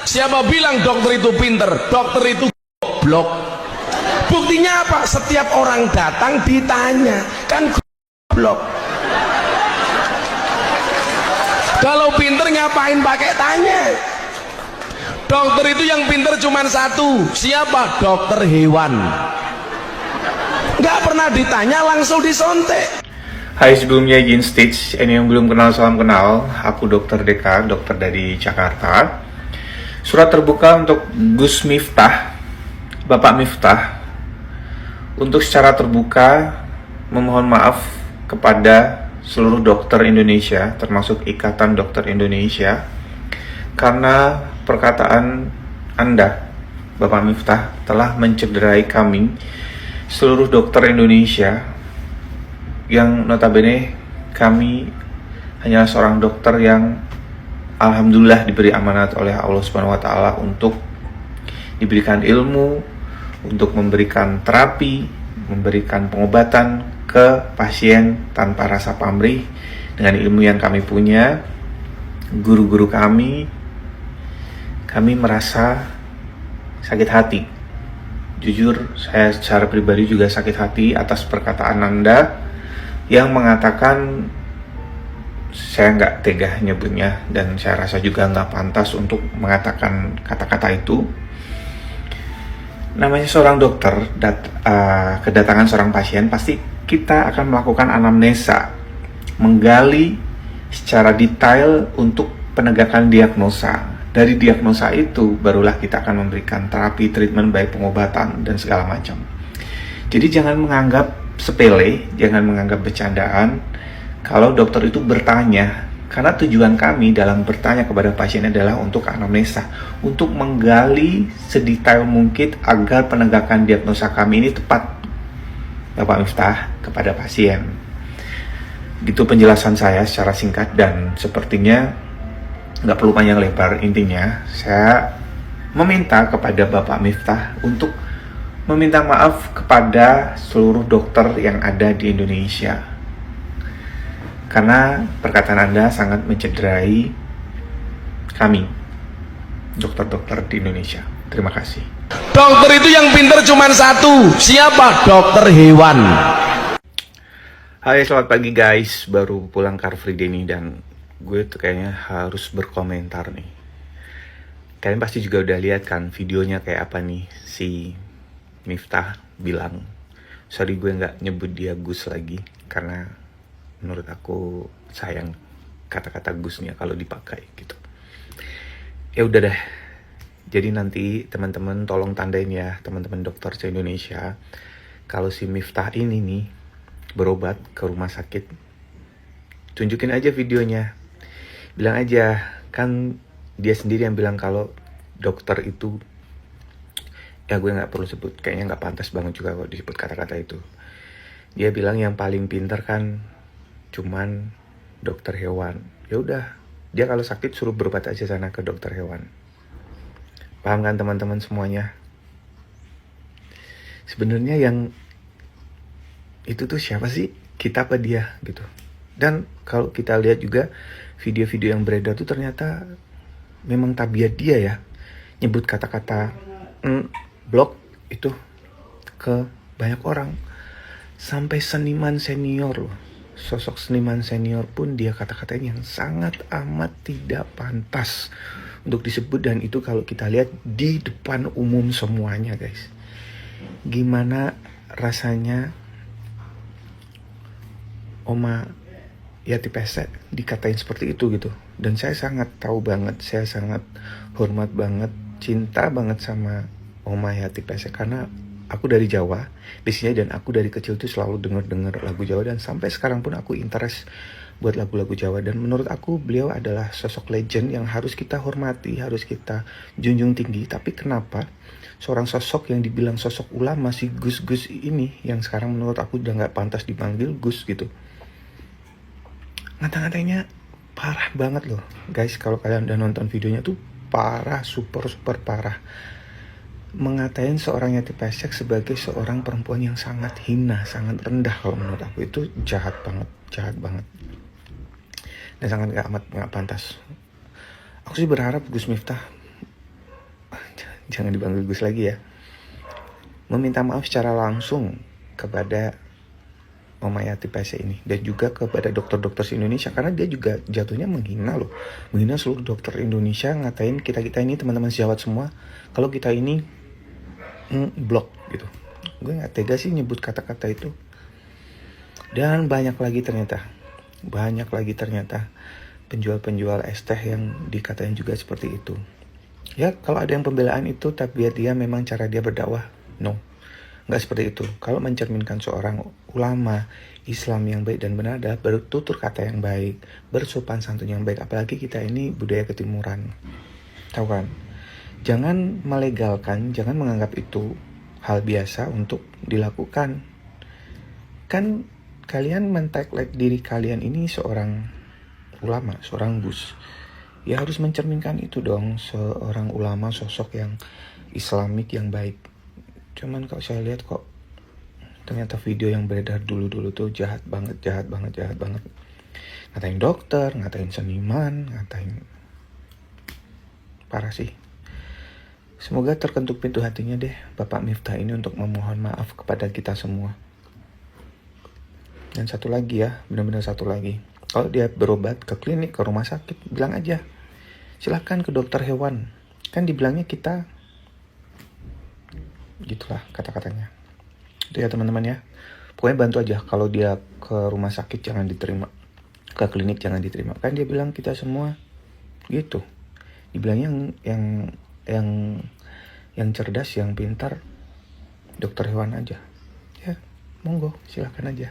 Siapa bilang dokter itu pinter? Dokter itu goblok. Buktinya apa? Setiap orang datang ditanya, kan goblok. Kalau pinter ngapain pakai tanya? Dokter itu yang pinter cuma satu. Siapa? Dokter hewan. Nggak pernah ditanya, langsung disontek. Hai, sebelumnya izin stage. Ini yang belum kenal, salam kenal. Aku Dokter Deka, dokter dari Jakarta. Surat terbuka untuk Gus Miftah, Bapak Miftah, untuk secara terbuka memohon maaf kepada seluruh dokter Indonesia, termasuk Ikatan Dokter Indonesia, karena perkataan Anda, Bapak Miftah, telah mencederai kami, seluruh dokter Indonesia, yang notabene kami hanyalah seorang dokter yang alhamdulillah diberi amanat oleh Allah Subhanahu wa taala untuk diberikan ilmu, untuk memberikan terapi, memberikan pengobatan ke pasien tanpa rasa pamrih dengan ilmu yang kami punya. Guru-guru kami merasa sakit hati. Jujur, saya secara pribadi juga sakit hati atas perkataan Anda yang mengatakan, saya nggak tega nyebutnya, dan saya rasa juga nggak pantas untuk mengatakan kata-kata itu. Namanya seorang dokter, kedatangan seorang pasien, pasti kita akan melakukan anamnesa, menggali secara detail untuk penegakan diagnosa. Dari diagnosa itu, barulah kita akan memberikan terapi, treatment, baik pengobatan, dan segala macam. Jadi jangan menganggap sepele, jangan menganggap bercandaan kalau dokter itu bertanya, karena tujuan kami dalam bertanya kepada pasien adalah untuk anamnesa, untuk menggali sedetail mungkin agar penegakan diagnosa kami ini tepat, Bapak Miftah, kepada pasien. Gitu penjelasan saya secara singkat, dan sepertinya nggak perlu panjang lebar. Intinya saya meminta kepada Bapak Miftah untuk meminta maaf kepada seluruh dokter yang ada di Indonesia, karena perkataan Anda sangat mencederai kami, dokter-dokter di Indonesia. Terima kasih. Dokter itu yang pinter cuma satu. Siapa? Dokter hewan. Hai, selamat pagi guys. Baru pulang Car Free Day nih, dan gue tuh kayaknya harus berkomentar nih. Kalian pasti juga udah lihat kan videonya kayak apa nih. Si Miftah bilang, sorry gue nggak nyebut dia Gus lagi, karena menurut aku sayang kata-kata Gusnya kalau dipakai gitu. Ya udah deh. Jadi nanti teman-teman tolong tandain ya, teman-teman dokter se-Indonesia, kalau si Miftah ini nih berobat ke rumah sakit, tunjukin aja videonya. Bilang aja, kan dia sendiri yang bilang kalau dokter itu, ya gue nggak perlu sebut, kayaknya nggak pantas banget juga kalau disebut kata-kata itu. Dia bilang yang paling pintar kan cuman dokter hewan. Ya udah, dia kalau sakit suruh berobat aja sana ke dokter hewan. Paham kan teman-teman semuanya? Sebenarnya yang itu tuh siapa sih? Kita apa dia gitu. Dan kalau kita lihat juga video-video yang beredar tuh ternyata memang tabiat dia ya, nyebut kata-kata blok itu ke banyak orang, sampai seniman senior loh, sosok seniman senior pun dia kata-katain yang sangat amat tidak pantas untuk disebut. Dan itu kalau kita lihat di depan umum semuanya guys. Gimana rasanya Oma Yati Pesek dikatain seperti itu gitu. Dan saya sangat tahu banget, saya sangat hormat banget, cinta banget sama Oma Yati Pesek, karena aku dari Jawa di sini, dan aku dari kecil tuh selalu denger lagu Jawa, dan sampai sekarang pun aku interest buat lagu-lagu Jawa. Dan menurut aku beliau adalah sosok legend yang harus kita hormati, harus kita junjung tinggi. Tapi kenapa seorang sosok yang dibilang sosok ulama, si Gus-Gus ini, yang sekarang menurut aku udah gak pantas dipanggil Gus gitu, ngata-ngatanya parah banget loh guys. Kalau kalian udah nonton videonya tuh parah, super parah. Mengatain seorang Yati Pesek sebagai seorang perempuan yang sangat hina, sangat rendah. Kalau menurut aku itu jahat banget, dan sangat gak pantas. Aku sih berharap Gus Miftah jangan dipanggil Gus lagi ya, meminta maaf secara langsung kepada Mama Yati PC ini dan juga kepada dokter-dokter Indonesia, karena dia juga jatuhnya menghina loh, menghina seluruh dokter Indonesia, ngatain kita ini teman-teman sejawat semua kalau kita ini blok gitu. Gue nggak tega sih nyebut kata-kata itu. Dan banyak lagi ternyata penjual-penjual es teh yang dikatain juga seperti itu. Ya kalau ada yang pembelaan itu, tapi dia memang cara dia berdakwah, no, nggak seperti itu. Kalau mencerminkan seorang ulama Islam yang baik dan benar adalah bertutur kata yang baik, bersopan santun yang baik. Apalagi kita ini budaya ketimuran, tahu kan? Jangan melegalkan, jangan menganggap itu hal biasa untuk dilakukan. Kan kalian men-tagline diri kalian ini seorang ulama, seorang Gus. Ya harus mencerminkan itu dong, seorang ulama, sosok yang Islamik yang baik. Cuman kalau saya lihat kok ternyata video yang beredar dulu tuh jahat banget. Ngatain dokter, ngatain seniman, ngatain, parah sih. Semoga terketuk pintu hatinya deh Bapak Miftah ini untuk memohon maaf kepada kita semua. Dan satu lagi ya, benar-benar satu lagi. Kalau dia berobat ke klinik, ke rumah sakit, bilang aja, silahkan ke dokter hewan. Kan dibilangnya kita, gitulah kata-katanya. Itu ya teman-teman ya. Pokoknya bantu aja, kalau dia ke rumah sakit jangan diterima, ke klinik jangan diterima. Kan dia bilang kita semua gitu. Dibilangnya yang cerdas, yang pintar, dokter hewan aja. Ya, monggo, silahkan aja.